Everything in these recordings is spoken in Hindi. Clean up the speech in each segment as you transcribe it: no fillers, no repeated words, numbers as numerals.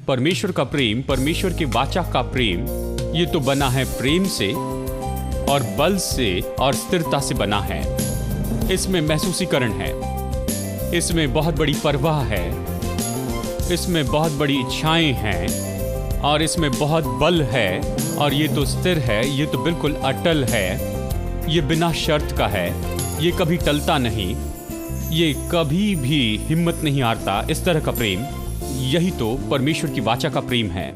परमेश्वर का प्रेम, परमेश्वर की वाचा का प्रेम, ये तो बना है प्रेम से और बल से और स्थिरता से बना है। इसमें महसूसीकरण है, इसमें बहुत बड़ी परवाह है, इसमें बहुत बड़ी इच्छाएं हैं और इसमें बहुत बल है और ये तो स्थिर है, ये तो बिल्कुल अटल है, ये बिना शर्त का है, ये कभी टलता नहीं, ये कभी भी हिम्मत नहीं हारता। इस तरह का प्रेम, यही तो परमेश्वर की वाचा का प्रेम है।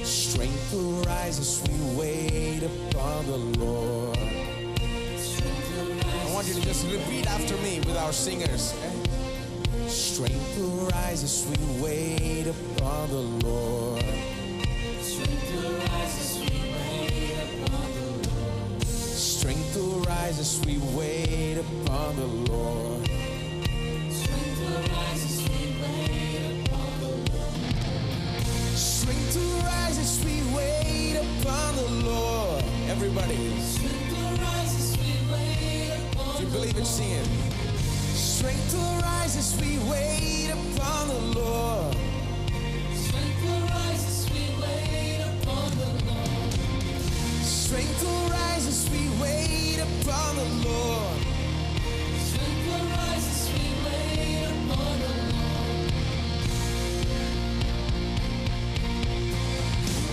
Strength will rise as we wait upon the Lord. I want you to just repeat after me with our singers. Strength will rise as we wait upon the Lord. Strength will rise as we wait upon the Lord. Strength will rise as we wait upon the Lord. Strength will rise as we wait upon the Lord. Strength will rise as we wait upon the Lord. Everybody. Strength will rise as we wait upon. If you believe it, sing it. Strength will rise as we wait upon the Lord. Strength will rise as we wait upon the Lord. Strength will rise as we wait upon the Lord. Strength will rise as we wait upon the Lord.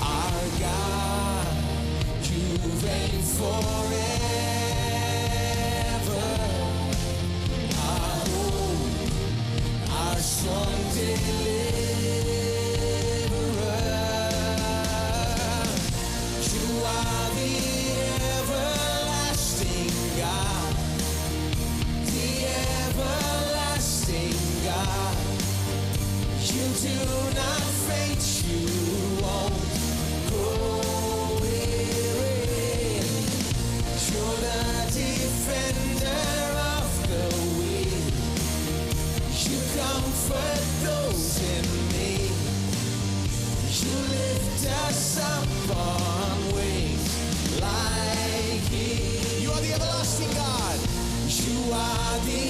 Our God, you reign forever. Our strong deliverer, you are the everlasting God, the everlasting God. You do not faint, you won't grow weary. You're the defender of the weak. You comfort those in need. You lift us up on wings like eagles. You are the everlasting God. You are the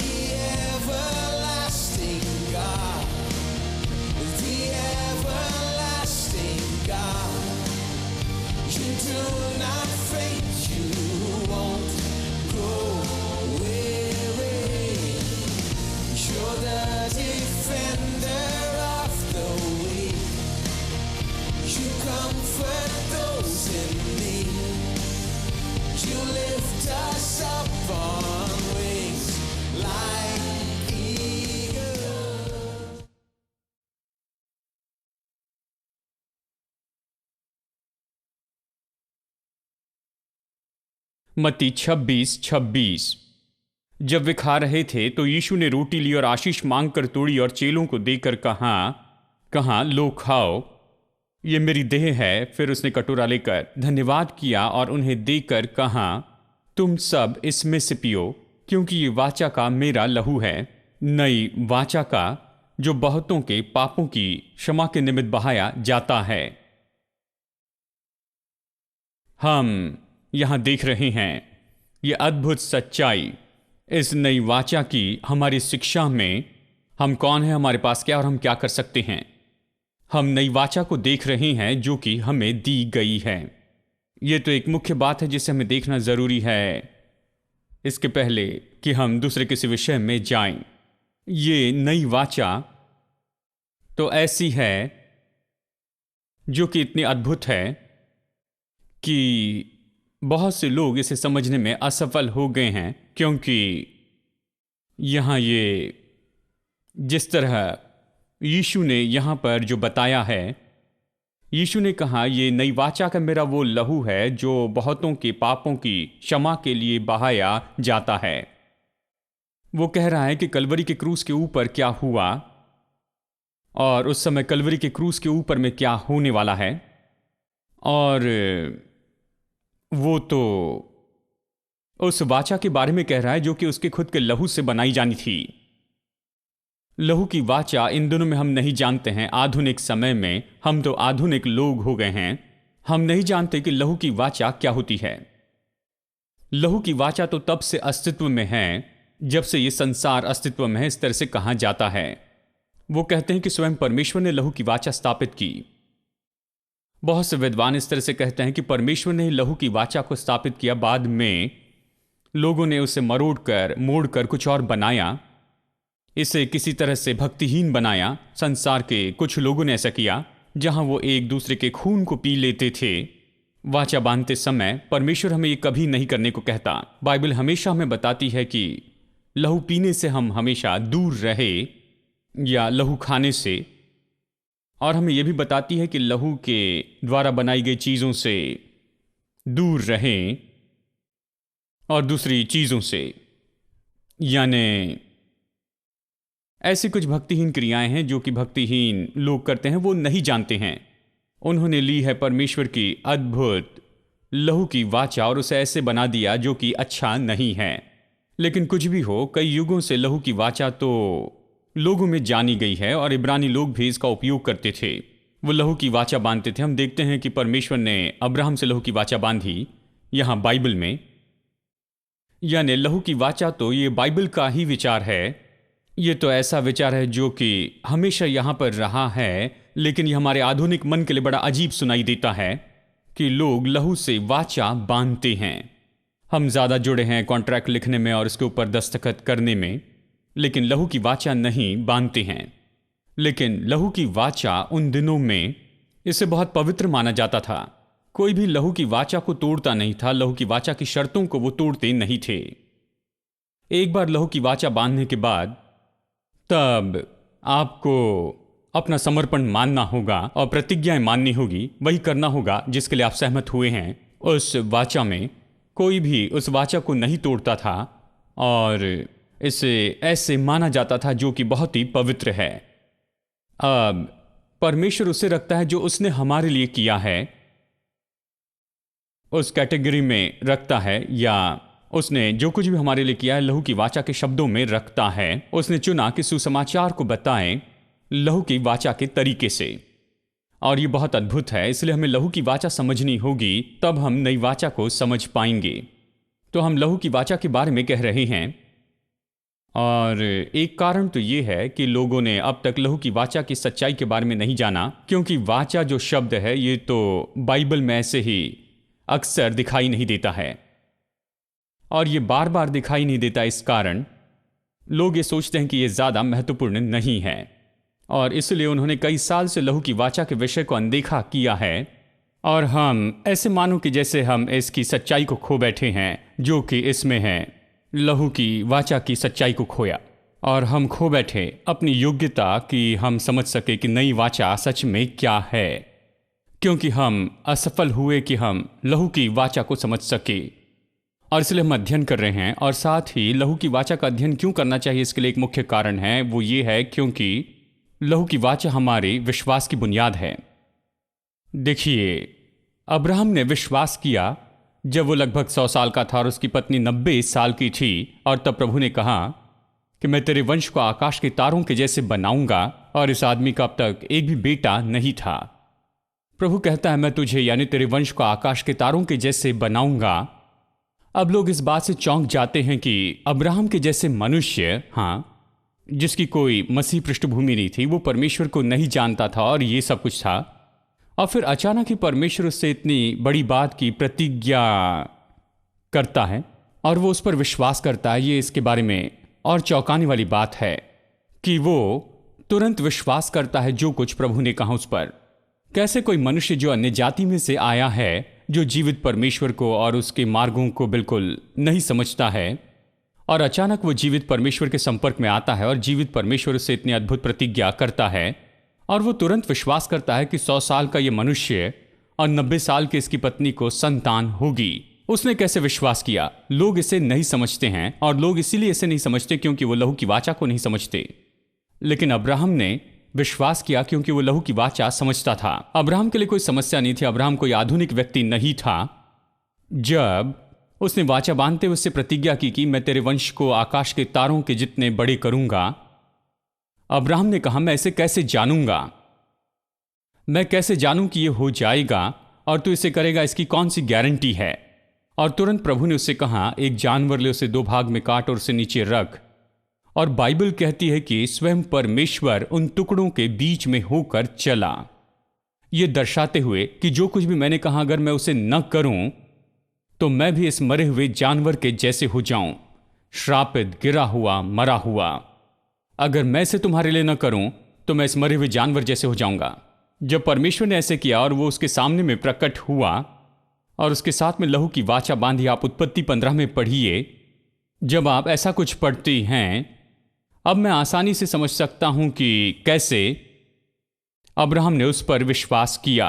everlasting God. The everlasting God. You do not faint. You won't grow weary. You're the defender of the weak. You comfort those in need. You lift us up on wings like eagles. मत्ती 26:26। जब वे खा रहे थे तो यीशु ने रोटी ली और आशीष मांगकर तोड़ी और चेलों को देकर कहा, लो खाओ, ये मेरी देह है। फिर उसने कटोरा लेकर धन्यवाद किया और उन्हें देकर कहा, तुम सब इसमें से पियो, क्योंकि ये वाचा का मेरा लहू है, नई वाचा का, जो बहुतों के पापों की क्षमा के निमित्त बहाया जाता है। हम यहां देख रहे हैं ये अद्भुत सच्चाई इस नई वाचा की हमारी शिक्षा में। हम कौन हैं, हमारे पास क्या और हम क्या कर सकते हैं। हम नई वाचा को देख रहे हैं जो कि हमें दी गई है। ये तो एक मुख्य बात है जिसे हमें देखना जरूरी है इसके पहले कि हम दूसरे किसी विषय में जाएं। ये नई वाचा तो ऐसी है जो कि इतनी अद्भुत है कि बहुत से लोग इसे समझने में असफल हो गए हैं, क्योंकि यहाँ ये जिस तरह यीशु ने यहाँ पर जो बताया है, यीशु ने कहा ये नई वाचा का मेरा वो लहू है जो बहुतों के पापों की क्षमा के लिए बहाया जाता है। वो कह रहा है कि कलवरी के क्रूस के ऊपर क्या हुआ और उस समय कलवरी के क्रूस के ऊपर में क्या होने वाला है, और वो तो उस वाचा के बारे में कह रहा है जो कि उसके खुद के लहू से बनाई जानी थी। लहू की वाचा इन दिनों में हम नहीं जानते हैं। आधुनिक समय में हम तो आधुनिक लोग हो गए हैं, हम नहीं जानते कि लहू की वाचा क्या होती है। लहू की वाचा तो तब से अस्तित्व में है जब से ये संसार अस्तित्व में है, इस तरह से कहा जाता है। वो कहते हैं कि स्वयं परमेश्वर ने लहू की वाचा स्थापित की। बहुत से विद्वान इस तरह से कहते हैं कि परमेश्वर ने लहू की वाचा को स्थापित किया, बाद में लोगों ने उसे मोड़कर कुछ और बनाया, इसे किसी तरह से भक्तिहीन बनाया। संसार के कुछ लोगों ने ऐसा किया, जहां वो एक दूसरे के खून को पी लेते थे वाचा बांधते समय। परमेश्वर हमें ये कभी नहीं करने को कहता। बाइबल हमेशा हमें बताती है कि लहू पीने से हम हमेशा दूर रहे, या लहू खाने से, और हमें यह भी बताती है कि लहू के द्वारा बनाई गई चीजों से दूर रहें और दूसरी चीजों से, यानी ऐसी कुछ भक्तिहीन क्रियाएं हैं जो कि भक्तिहीन लोग करते हैं, वो नहीं जानते हैं। उन्होंने ली है परमेश्वर की अद्भुत लहू की वाचा और उसे ऐसे बना दिया जो कि अच्छा नहीं है। लेकिन कुछ भी हो, कई युगों से लहू की वाचा तो लोगों में जानी गई है और इब्रानी लोग भी इसका उपयोग करते थे। वो लहू की वाचा बांधते थे। हम देखते हैं कि परमेश्वर ने अब्राहम से लहू की वाचा बांधी यहां बाइबल में, यानी लहू की वाचा तो ये बाइबल का ही विचार है। ये तो ऐसा विचार है जो कि हमेशा यहां पर रहा है, लेकिन ये हमारे आधुनिक मन के लिए बड़ा अजीब सुनाई देता है कि लोग लहू से वाचा बांधते हैं। हम ज्यादा जुड़े हैं कॉन्ट्रैक्ट लिखने में और उसके ऊपर दस्तखत करने में, लेकिन लहू की वाचा नहीं बांधते हैं। लेकिन लहू की वाचा उन दिनों में इसे बहुत पवित्र माना जाता था। कोई भी लहू की वाचा को तोड़ता नहीं था, लहू की वाचा की शर्तों को वो तोड़ते नहीं थे। एक बार लहू की वाचा बांधने के बाद तब आपको अपना समर्पण मानना होगा और प्रतिज्ञाएं माननी होगी, वही करना होगा जिसके लिए आप सहमत हुए हैं उस वाचा में। कोई भी उस वाचा को नहीं तोड़ता था और इसे ऐसे माना जाता था जो कि बहुत ही पवित्र है। अब परमेश्वर उसे रखता है जो उसने हमारे लिए किया है, उस कैटेगरी में रखता है, या उसने जो कुछ भी हमारे लिए किया है लहू की वाचा के शब्दों में रखता है। उसने चुना कि सुसमाचार को बताएं लहू की वाचा के तरीके से, और ये बहुत अद्भुत है। इसलिए हमें लहू की वाचा समझनी होगी, तब हम नई वाचा को समझ पाएंगे। तो हम लहू की वाचा के बारे में कह रहे हैं, और एक कारण तो ये है कि लोगों ने अब तक लहू की वाचा की सच्चाई के बारे में नहीं जाना, क्योंकि वाचा जो शब्द है ये तो बाइबल में ऐसे ही अक्सर दिखाई नहीं देता है, और ये बार बार दिखाई नहीं देता। इस कारण लोग ये सोचते हैं कि ये ज़्यादा महत्वपूर्ण नहीं है, और इसलिए उन्होंने कई साल से लहू की वाचा के विषय को अनदेखा किया है। और हम ऐसे मानो कि जैसे हम इसकी सच्चाई को खो बैठे हैं जो कि इसमें है। लहू की वाचा की सच्चाई को खोया, और हम खो बैठे अपनी योग्यता कि हम समझ सके कि नई वाचा सच में क्या है, क्योंकि हम असफल हुए कि हम लहू की वाचा को समझ सके। और इसलिए हम अध्ययन कर रहे हैं, और साथ ही लहू की वाचा का अध्ययन क्यों करना चाहिए, इसके लिए एक मुख्य कारण है। वो ये है क्योंकि लहू की वाचा हमारे विश्वास की बुनियाद है। देखिए, अब्राहम ने विश्वास किया जब वो लगभग 100 साल का था और उसकी पत्नी 90 साल की थी, और तब प्रभु ने कहा कि मैं तेरे वंश को आकाश के तारों के जैसे बनाऊंगा। और इस आदमी का अब तक एक भी बेटा नहीं था। प्रभु कहता है मैं तुझे यानी तेरे वंश को आकाश के तारों के जैसे बनाऊंगा। अब लोग इस बात से चौंक जाते हैं कि अब्राहम के जैसे मनुष्य, हाँ, जिसकी कोई मसीह पृष्ठभूमि नहीं थी, वो परमेश्वर को नहीं जानता था और ये सब कुछ था, और फिर अचानक ही परमेश्वर उससे इतनी बड़ी बात की प्रतिज्ञा करता है और वो उस पर विश्वास करता है। ये इसके बारे में और चौंकाने वाली बात है कि वो तुरंत विश्वास करता है जो कुछ प्रभु ने कहा उस पर। कैसे कोई मनुष्य जो अन्य जाति में से आया है, जो जीवित परमेश्वर को और उसके मार्गों को बिल्कुल नहीं समझता है, और अचानक वो जीवित परमेश्वर के संपर्क में आता है और जीवित परमेश्वर उससे इतनी अद्भुत प्रतिज्ञा करता है, और वो तुरंत विश्वास करता है कि 100 साल का ये मनुष्य और 90 साल की इसकी पत्नी को संतान होगी। उसने कैसे विश्वास किया? लोग इसे नहीं समझते हैं, और लोग इसीलिए इसे नहीं समझते क्योंकि वो लहू की वाचा को नहीं समझते। लेकिन अब्राहम ने विश्वास किया क्योंकि वो लहू की वाचा समझता था। अब्राहम के लिए कोई समस्या नहीं थी, अब्राहम कोई आधुनिक व्यक्ति नहीं था। जब उसने वाचा बांधते हुए उससे प्रतिज्ञा की कि मैं तेरे वंश को आकाश के तारों के जितने बड़े करूंगा, अब्राहम ने कहा मैं इसे कैसे जानूंगा, मैं कैसे जानूं कि ये हो जाएगा। और तू इसे करेगा, इसकी कौन सी गारंटी है? और तुरंत प्रभु ने उससे कहा, एक जानवर ले, उसे 2 भाग में काट और उसे नीचे रख। और बाइबल कहती है कि स्वयं परमेश्वर उन टुकड़ों के बीच में होकर चला, ये दर्शाते हुए कि जो कुछ भी मैंने कहा अगर मैं उसे न करूं तो मैं भी इस मरे हुए जानवर के जैसे हो जाऊं, श्रापित, गिरा हुआ, मरा हुआ। अगर मैं इसे तुम्हारे लिए न करूं तो मैं इस मरे हुए जानवर जैसे हो जाऊंगा। जब परमेश्वर ने ऐसे किया और वो उसके सामने में प्रकट हुआ और उसके साथ में लहू की वाचा बांधी, आप उत्पत्ति 15 में पढ़िए। जब आप ऐसा कुछ पढ़ती हैं, अब मैं आसानी से समझ सकता हूं कि कैसे अब्राहम ने उस पर विश्वास किया,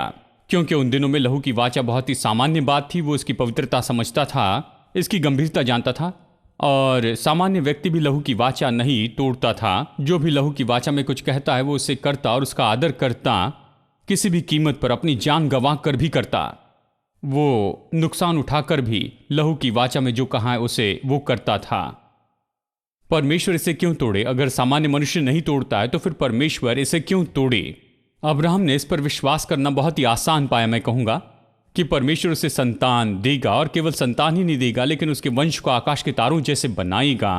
क्योंकि उन दिनों में लहू की वाचा बहुत ही सामान्य बात थी। वो इसकी पवित्रता समझता था, इसकी गंभीरता जानता था, और सामान्य व्यक्ति भी लहू की वाचा नहीं तोड़ता था। जो भी लहू की वाचा में कुछ कहता है वो उसे करता और उसका आदर करता, किसी भी कीमत पर, अपनी जान गंवा कर भी करता। वो नुकसान उठाकर भी लहू की वाचा में जो कहा है उसे वो करता था। परमेश्वर इसे क्यों तोड़े? अगर सामान्य मनुष्य नहीं तोड़ता है तो फिर परमेश्वर इसे क्यों तोड़े? अब्राहम ने इस पर विश्वास करना बहुत ही आसान पाया। मैं कहूंगा कि परमेश्वर उसे संतान देगा, और केवल संतान ही नहीं देगा लेकिन उसके वंश को आकाश के तारों जैसे बनाएगा,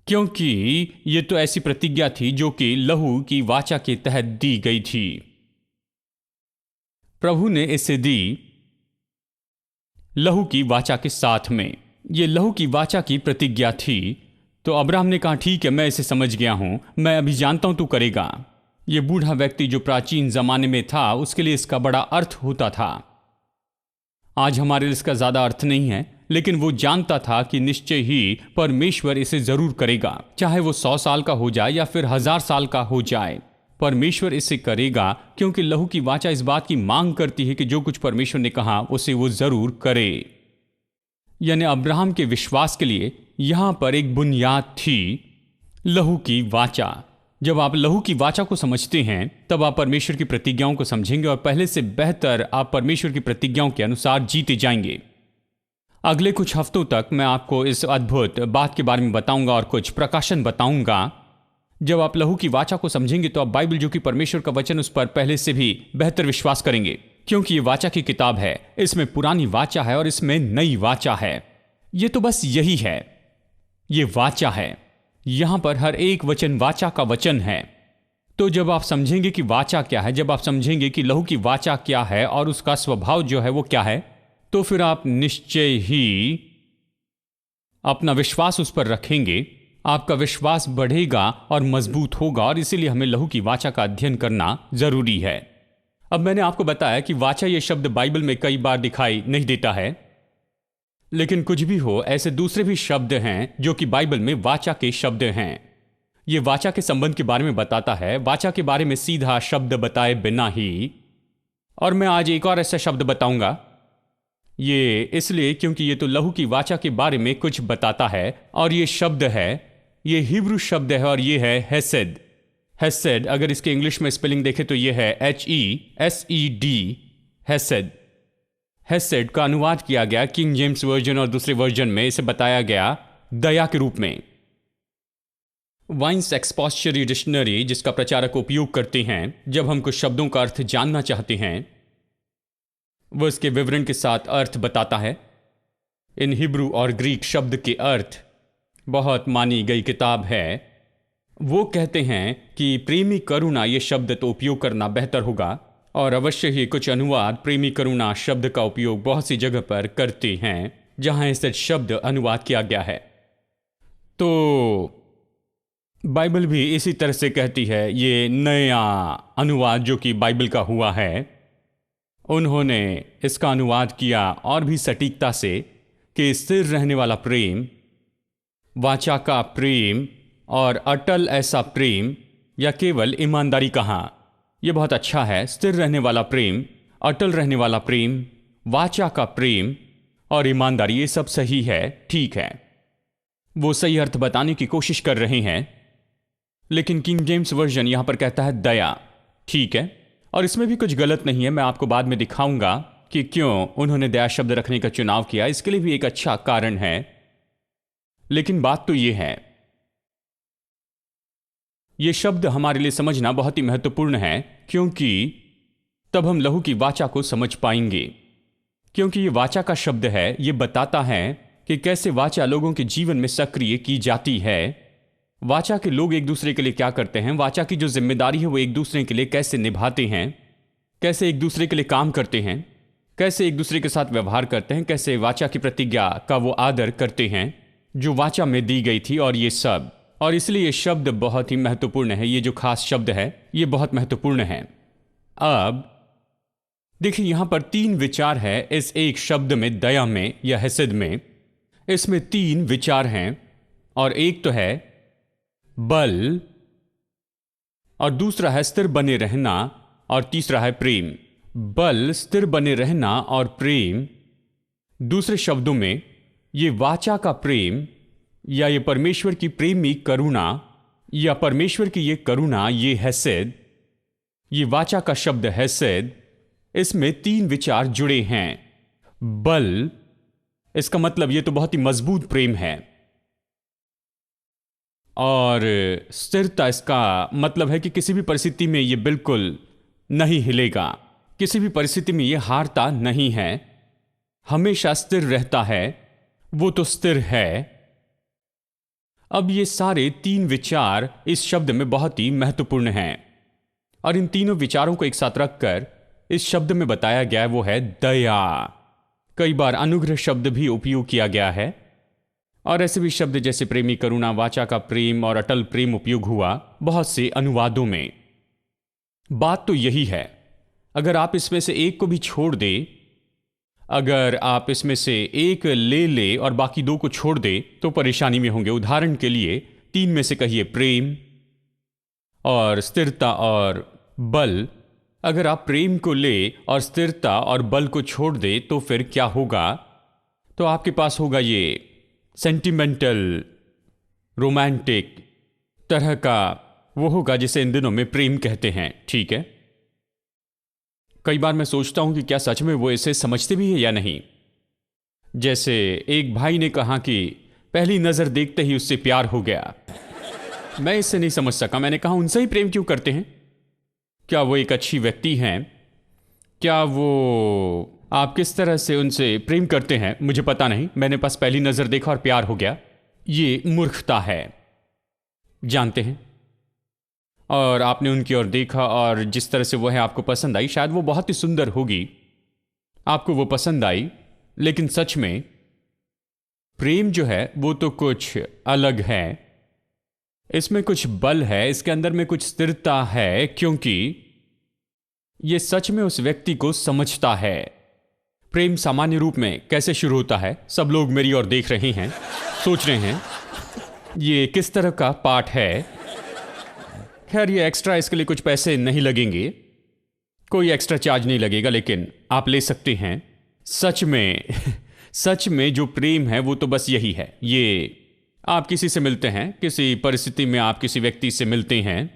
क्योंकि यह तो ऐसी प्रतिज्ञा थी जो कि लहू की वाचा के तहत दी गई थी। प्रभु ने इसे दी लहू की वाचा के साथ में। यह लहू की वाचा की प्रतिज्ञा थी। तो अब्राहम ने कहा, ठीक है, मैं इसे समझ गया हूं, मैं अभी जानता हूं तू करेगा। यह बूढ़ा व्यक्ति जो प्राचीन जमाने में था, उसके लिए इसका बड़ा अर्थ होता था। आज हमारे लिए इसका ज्यादा अर्थ नहीं है, लेकिन वो जानता था कि निश्चय ही परमेश्वर इसे जरूर करेगा, चाहे वो 100 साल का हो जाए या फिर 1000 साल का हो जाए। परमेश्वर इसे करेगा, क्योंकि लहू की वाचा इस बात की मांग करती है कि जो कुछ परमेश्वर ने कहा उसे वो जरूर करे। यानी अब्राहम के विश्वास के लिए यहां पर एक बुनियाद थी, लहू की वाचा। जब आप लहू की वाचा को समझते हैं तब आप परमेश्वर की प्रतिज्ञाओं को समझेंगे, और पहले से बेहतर आप परमेश्वर की प्रतिज्ञाओं के अनुसार जीते जाएंगे। अगले कुछ हफ्तों तक मैं आपको इस अद्भुत बात के बारे में बताऊंगा और कुछ प्रकाशन बताऊंगा। जब आप लहू की वाचा को समझेंगे तो आप बाइबल, जो कि परमेश्वर का वचन, उस पर पहले से भी बेहतर विश्वास करेंगे, क्योंकि ये वाचा की किताब है। इसमें पुरानी वाचा है और इसमें नई वाचा है। ये तो बस यही है, ये वाचा है। यहां पर हर एक वचन वाचा का वचन है। तो जब आप समझेंगे कि वाचा क्या है, जब आप समझेंगे कि लहू की वाचा क्या है और उसका स्वभाव जो है वो क्या है, तो फिर आप निश्चय ही अपना विश्वास उस पर रखेंगे। आपका विश्वास बढ़ेगा और मजबूत होगा, और इसीलिए हमें लहू की वाचा का अध्ययन करना जरूरी है। अब मैंने आपको बताया कि वाचा ये शब्द बाइबल में कई बार दिखाई नहीं देता है, लेकिन कुछ भी हो, ऐसे दूसरे भी शब्द हैं जो कि बाइबल में वाचा के शब्द हैं। ये वाचा के संबंध के बारे में बताता है, वाचा के बारे में सीधा शब्द बताए बिना ही। और मैं आज एक और ऐसा शब्द बताऊंगा, ये इसलिए क्योंकि ये तो लहू की वाचा के बारे में कुछ बताता है, और ये शब्द है, ये हिब्रू शब्द है, और ये है हेसेड। हेसेड, अगर इसके इंग्लिश में स्पेलिंग देखें तो ये है HESED, हेसेड। हेसेड का अनुवाद किया गया किंग जेम्स वर्जन और दूसरे वर्जन में इसे बताया गया दया के रूप में। वाइन्स एक्सपोजिटरी डिक्शनरी, जिसका प्रचारक उपयोग करते हैं जब हम कुछ शब्दों का अर्थ जानना चाहते हैं, वो इसके विवरण के साथ अर्थ बताता है। इन हिब्रू और ग्रीक शब्द के अर्थ बहुत मानी गई किताब है। वो कहते हैं कि प्रेमी करुणा ये शब्द तो उपयोग करना बेहतर होगा, और अवश्य ही कुछ अनुवाद प्रेमी करुणा शब्द का उपयोग बहुत सी जगह पर करते हैं जहां ऐसे शब्द अनुवाद किया गया है। तो बाइबल भी इसी तरह से कहती है। ये नया अनुवाद जो कि बाइबल का हुआ है, उन्होंने इसका अनुवाद किया और भी सटीकता से कि स्थिर रहने वाला प्रेम, वाचा का प्रेम और अटल ऐसा प्रेम, या केवल ईमानदारी कहाँ। यह बहुत अच्छा है। स्थिर रहने वाला प्रेम, अटल रहने वाला प्रेम, वाचा का प्रेम और ईमानदारी, ये सब सही है, ठीक है। वो सही अर्थ बताने की कोशिश कर रहे हैं, लेकिन किंग जेम्स वर्जन यहां पर कहता है दया, ठीक है। और इसमें भी कुछ गलत नहीं है। मैं आपको बाद में दिखाऊंगा कि क्यों उन्होंने दया शब्द रखने का चुनाव किया। इसके लिए भी एक अच्छा कारण है। लेकिन बात तो यह है, यह शब्द हमारे लिए समझना बहुत ही महत्वपूर्ण है, क्योंकि तब हम लहू की वाचा को समझ पाएंगे। क्योंकि ये वाचा का शब्द है, ये बताता है कि कैसे वाचा लोगों के जीवन में सक्रिय की जाती है। वाचा के लोग एक दूसरे के लिए क्या करते हैं, वाचा की जो जिम्मेदारी है वो एक दूसरे के लिए कैसे निभाते हैं, कैसे एक दूसरे के लिए काम करते हैं, कैसे एक दूसरे के साथ व्यवहार करते हैं, कैसे वाचा की प्रतिज्ञा का वो आदर करते हैं जो वाचा में दी गई थी, और ये सब। और इसलिए ये शब्द बहुत ही महत्वपूर्ण है। ये जो खास शब्द है ये बहुत महत्वपूर्ण है। अब देखिए, यहां पर 3 विचार है इस एक शब्द में, दया में या हसद में। इसमें 3 विचार हैं, और एक तो है बल, और दूसरा है स्थिर बने रहना, और तीसरा है प्रेम। बल, स्थिर बने रहना और प्रेम। दूसरे शब्दों में, ये वाचा का प्रेम या ये परमेश्वर की प्रेमी करुणा या परमेश्वर की ये करुणा, ये हसद, ये वाचा का शब्द हसद, इसमें 3 विचार जुड़े हैं। बल, इसका मतलब ये तो बहुत ही मजबूत प्रेम है। और स्थिरता, इसका मतलब है कि किसी भी परिस्थिति में ये बिल्कुल नहीं हिलेगा, किसी भी परिस्थिति में ये हारता नहीं है, हमेशा स्थिर रहता है, वो तो स्थिर है। अब ये सारे 3 विचार इस शब्द में बहुत ही महत्वपूर्ण हैं, और इन तीनों विचारों को एक साथ रखकर इस शब्द में बताया गया है वो है दया। कई बार अनुग्रह शब्द भी उपयोग किया गया है, और ऐसे भी शब्द जैसे प्रेमी करुणा, वाचा का प्रेम और अटल प्रेम उपयोग हुआ बहुत से अनुवादों में। बात तो यही है, अगर आप इसमें से एक को भी छोड़ दे, अगर आप इसमें से एक ले और बाकी 2 को छोड़ दे तो परेशानी में होंगे। उदाहरण के लिए 3 में से कहिए प्रेम और स्थिरता और बल। अगर आप प्रेम को ले और स्थिरता और बल को छोड़ दे तो फिर क्या होगा? तो आपके पास होगा ये सेंटिमेंटल, रोमांटिक तरह का वो होगा जिसे इन दिनों में प्रेम कहते हैं। ठीक है, कई बार मैं सोचता हूं कि क्या सच में वो इसे समझते भी है या नहीं। जैसे एक भाई ने कहा कि पहली नजर देखते ही उससे प्यार हो गया। मैं इससे नहीं समझ सका। मैंने कहा उनसे ही प्रेम क्यों करते हैं? क्या वो एक अच्छी व्यक्ति हैं? क्या वो आप किस तरह से उनसे प्रेम करते हैं मुझे पता नहीं। मैंने बस पहली नजर देखा और प्यार हो गया। ये मूर्खता है, जानते हैं। और आपने उनकी ओर देखा और जिस तरह से वो है आपको पसंद आई, शायद वो बहुत ही सुंदर होगी, आपको वो पसंद आई, लेकिन सच में प्रेम जो है वो तो कुछ अलग है। इसमें कुछ बल है, इसके अंदर में कुछ स्थिरता है, क्योंकि ये सच में उस व्यक्ति को समझता है। प्रेम सामान्य रूप में कैसे शुरू होता है? सब लोग मेरी ओर देख रहे हैं, सोच रहे हैं ये किस तरह का पाठ है। खैर, ये एक्स्ट्रा, इसके लिए कुछ पैसे नहीं लगेंगे, कोई एक्स्ट्रा चार्ज नहीं लगेगा, लेकिन आप ले सकते हैं। सच में सच में जो प्रेम है वो तो बस यही है। ये आप किसी से मिलते हैं, किसी परिस्थिति में आप किसी व्यक्ति से मिलते हैं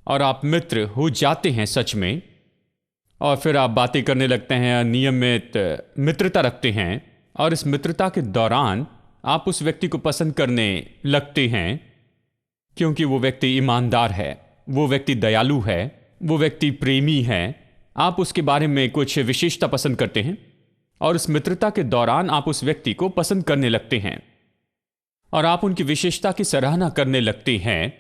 और आप मित्र हो जाते हैं सच में, और फिर आप बातें करने लगते हैं, नियमित मित्रता रखते हैं, और इस मित्रता के दौरान आप उस व्यक्ति को पसंद करने लगते हैं क्योंकि वो व्यक्ति ईमानदार है, वो व्यक्ति दयालु है, वो व्यक्ति प्रेमी है। आप उसके बारे में कुछ विशेषता पसंद करते हैं और उस मित्रता के दौरान आप उस व्यक्ति को पसंद करने लगते हैं और आप उनकी विशेषता की सराहना करने लगते हैं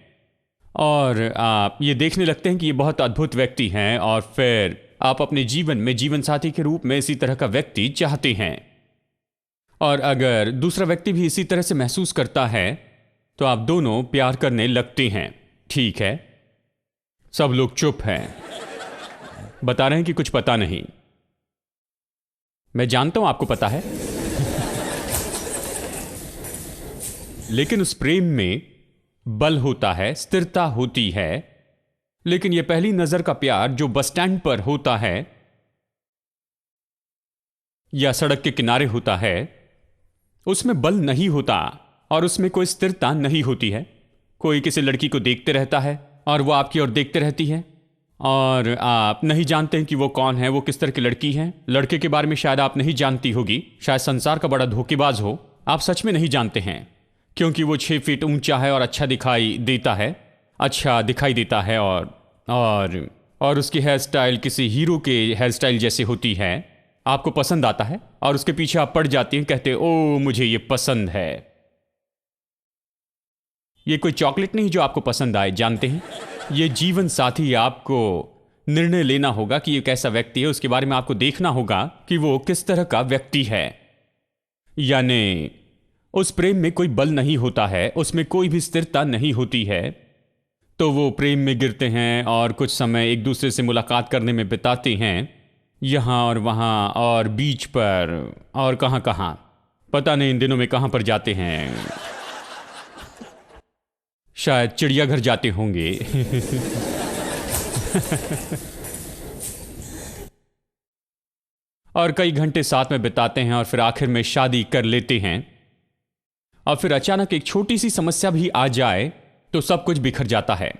और आप ये देखने लगते हैं कि ये बहुत अद्भुत व्यक्ति हैं, और फिर आप अपने जीवन में जीवन साथी के रूप में इसी तरह का व्यक्ति चाहते हैं। और अगर दूसरा व्यक्ति भी इसी तरह से महसूस करता है तो आप दोनों प्यार करने लगते हैं। ठीक है, सब लोग चुप हैं, बता रहे हैं कि कुछ पता नहीं। मैं जानता हूं आपको पता है, लेकिन उस प्रेम में बल होता है, स्थिरता होती है। लेकिन यह पहली नजर का प्यार जो बस स्टैंड पर होता है या सड़क के किनारे होता है, उसमें बल नहीं होता और उसमें कोई स्थिरता नहीं होती है। कोई किसी लड़की को देखते रहता है और वो आपकी ओर देखते रहती है और आप नहीं जानते हैं कि वो कौन है, वो किस तरह की लड़की है। लड़के के बारे में शायद आप नहीं जानती होगी, शायद संसार का बड़ा धोखेबाज हो, आप सच में नहीं जानते हैं, क्योंकि वो 6 फीट ऊंचा है और अच्छा दिखाई देता है, और उसकी हेयर स्टाइल किसी हीरो के हेयर स्टाइल जैसे होती है, आपको पसंद आता है और उसके पीछे आप पड़ जाती हैं, कहते ओ मुझे ये पसंद है। ये कोई चॉकलेट नहीं जो आपको पसंद आए, जानते हैं, ये जीवन साथी। आपको निर्णय लेना होगा कि ये कैसा व्यक्ति है, उसके बारे में आपको देखना होगा कि वो किस तरह का व्यक्ति है। यानी उस प्रेम में कोई बल नहीं होता है, उसमें कोई भी स्थिरता नहीं होती है, तो वो प्रेम में गिरते हैं और कुछ समय एक दूसरे से मुलाकात करने में बिताते हैं, यहाँ और वहाँ और बीच पर और कहाँ कहाँ, पता नहीं इन दिनों में कहाँ पर जाते हैं, शायद चिड़ियाघर जाते होंगे। और कई घंटे साथ में बिताते हैं और फिर आखिर में शादी कर लेते हैं। और फिर अचानक एक छोटी सी समस्या भी आ जाए तो सब कुछ बिखर जाता है।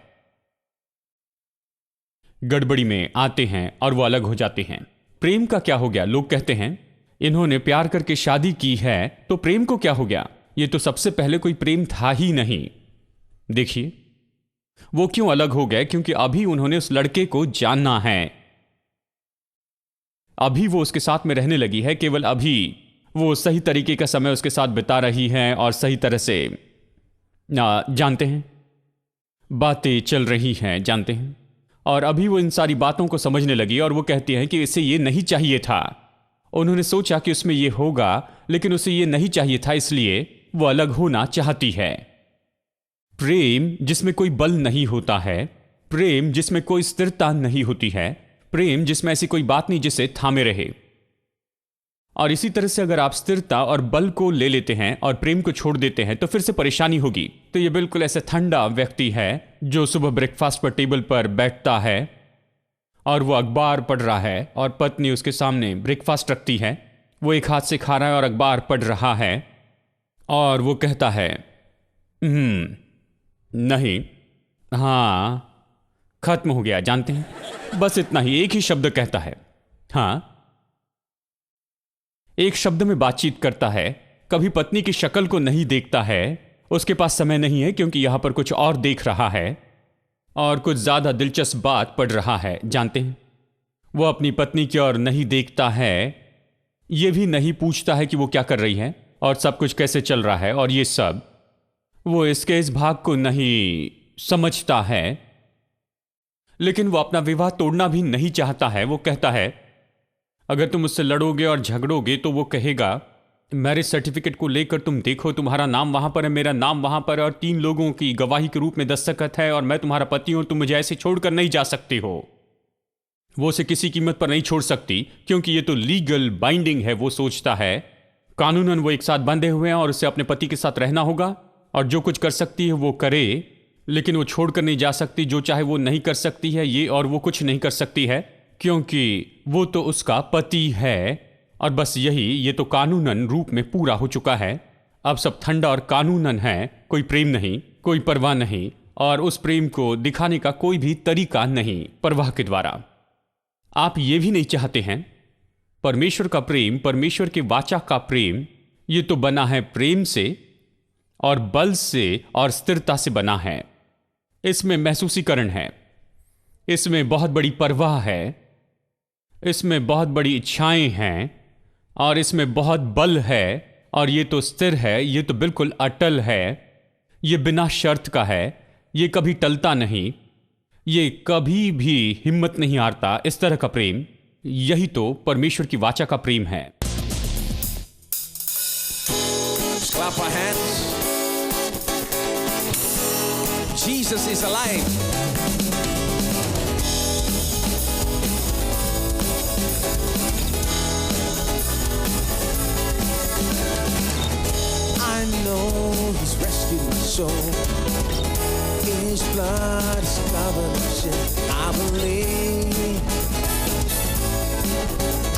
गड़बड़ी में आते हैं और वो अलग हो जाते हैं। प्रेम का क्या हो गया? लोग कहते हैं इन्होंने प्यार करके शादी की है तो प्रेम को क्या हो गया? ये तो सबसे पहले कोई प्रेम था ही नहीं। देखिए वो क्यों अलग हो गए? क्योंकि अभी उन्होंने उस लड़के को जानना है, अभी वो उसके साथ में रहने लगी है, केवल अभी वो सही तरीके का समय उसके साथ बिता रही है और सही तरह से जानते हैं, बातें चल रही हैं, जानते हैं, और अभी वो इन सारी बातों को समझने लगी और वो कहती है कि इसे ये नहीं चाहिए था। उन्होंने सोचा कि उसमें ये होगा लेकिन उसे ये नहीं चाहिए था, इसलिए वो अलग होना चाहती है। प्रेम जिसमें कोई बल नहीं होता है, प्रेम जिसमें कोई स्थिरता नहीं होती है, प्रेम जिसमें ऐसी कोई बात नहीं जिसे थामे रहे। और इसी तरह से अगर आप स्थिरता और बल को ले लेते हैं और प्रेम को छोड़ देते हैं तो फिर से परेशानी होगी। तो ये बिल्कुल ऐसे ठंडा व्यक्ति है जो सुबह ब्रेकफास्ट पर टेबल पर बैठता है और वो अखबार पढ़ रहा है और पत्नी उसके सामने ब्रेकफास्ट रखती है, वो एक हाथ से खा रहा है और अखबार पढ़ रहा है और वो कहता है नहीं, हाँ, खत्म हो गया, जानते हैं, बस इतना ही, एक ही शब्द कहता है, हाँ, एक शब्द में बातचीत करता है, कभी पत्नी की शक्ल को नहीं देखता है, उसके पास समय नहीं है क्योंकि यहां पर कुछ और देख रहा है और कुछ ज्यादा दिलचस्प बात पढ़ रहा है, जानते हैं। वो अपनी पत्नी की ओर नहीं देखता है, यह भी नहीं पूछता है कि वो क्या कर रही है और सब कुछ कैसे चल रहा है और ये सब, वो इसके इस भाग को नहीं समझता है। लेकिन वो अपना विवाह तोड़ना भी नहीं चाहता है। वो कहता है अगर तुम उससे लड़ोगे और झगड़ोगे तो वो कहेगा मैरिज सर्टिफिकेट को लेकर तुम देखो, तुम्हारा नाम वहां पर है, मेरा नाम वहां पर है और 3 लोगों की गवाही के रूप में दस्तखत है और मैं तुम्हारा पति हूं, तुम मुझे ऐसे छोड़कर नहीं जा सकती हो। वो उसे किसी कीमत पर नहीं छोड़ सकती क्योंकि ये तो लीगल बाइंडिंग है। वो सोचता है कानूनन वो एक साथ बंधे हुए हैं और उसे अपने पति के साथ रहना होगा और जो कुछ कर सकती है वो करे, लेकिन वो छोड़कर नहीं जा सकती। जो चाहे वो नहीं कर सकती है, ये और वो कुछ नहीं कर सकती है क्योंकि वो तो उसका पति है और बस यही, ये तो कानूनन रूप में पूरा हो चुका है। अब सब ठंडा और कानूनन है, कोई प्रेम नहीं, कोई परवाह नहीं और उस प्रेम को दिखाने का कोई भी तरीका नहीं परवाह के द्वारा। आप ये भी नहीं चाहते हैं। परमेश्वर का प्रेम, परमेश्वर के वाचा का प्रेम, ये तो बना है प्रेम से और बल से और स्थिरता से बना है। इसमें महसूसीकरण है, इसमें बहुत बड़ी परवाह है, इसमें बहुत बड़ी इच्छाएं हैं और इसमें बहुत बल है और ये तो स्थिर है, ये तो बिल्कुल अटल है, ये बिना शर्त का है, ये कभी टलता नहीं, ये कभी भी हिम्मत नहीं हारता। इस तरह का प्रेम, यही तो परमेश्वर की वाचा का प्रेम है। Clap our hands. Jesus is alive. I know He's rescued my soul. His blood has covered my sin. I believe.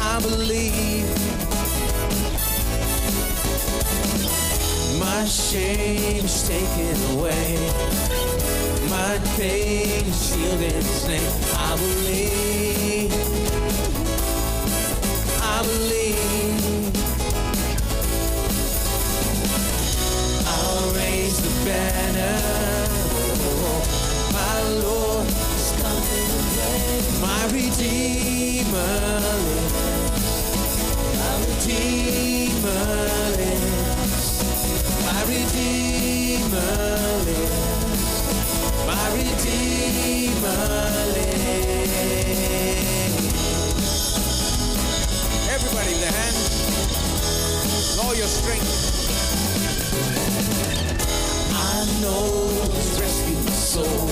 I believe. My shame is taken away. My pain is healed in His name. I believe. I believe. I'll raise the banner. My Lord is coming again. know your strength. I know He's rescued my soul.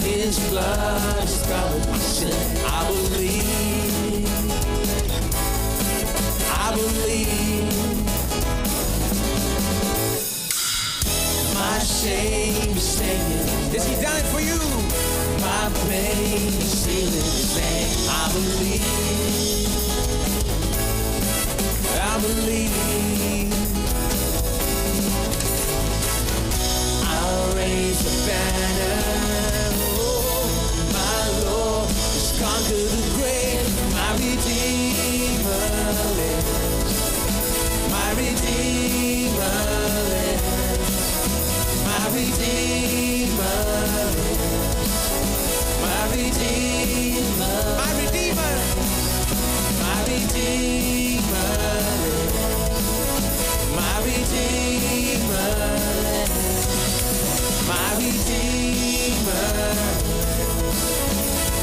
His blood has covered my sin. I believe. I believe. My shame is taken. Is He dying for you? My pain is healing His name. I believe. I believe. I'll raise the banner. Oh, my Lord has conquered the grave. My Redeemer lives. My Redeemer lives. My Redeemer lives. My Redeemer. My Redeemer. My Redeemer lives. My Redeemer lives. My Redeemer,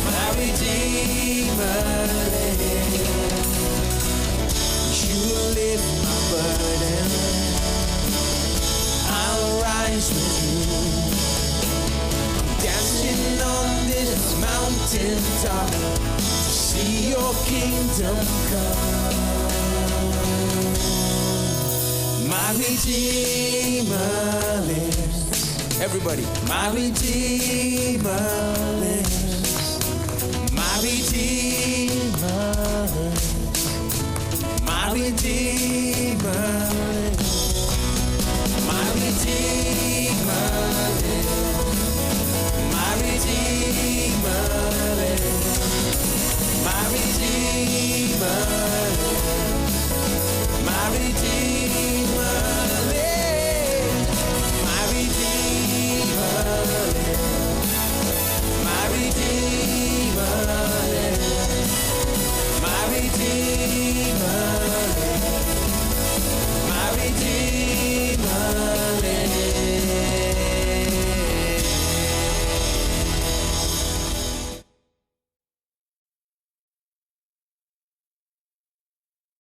my Redeemer lives. You will lift my burden. I'll rise with you. Dancing on this mountain top to see your kingdom come. My Redeemer lives. Everybody, my Redeemer lives. My Redeemer lives. My Redeemer lives. My Redeemer lives. My Redeemer lives. My Redeemer lives.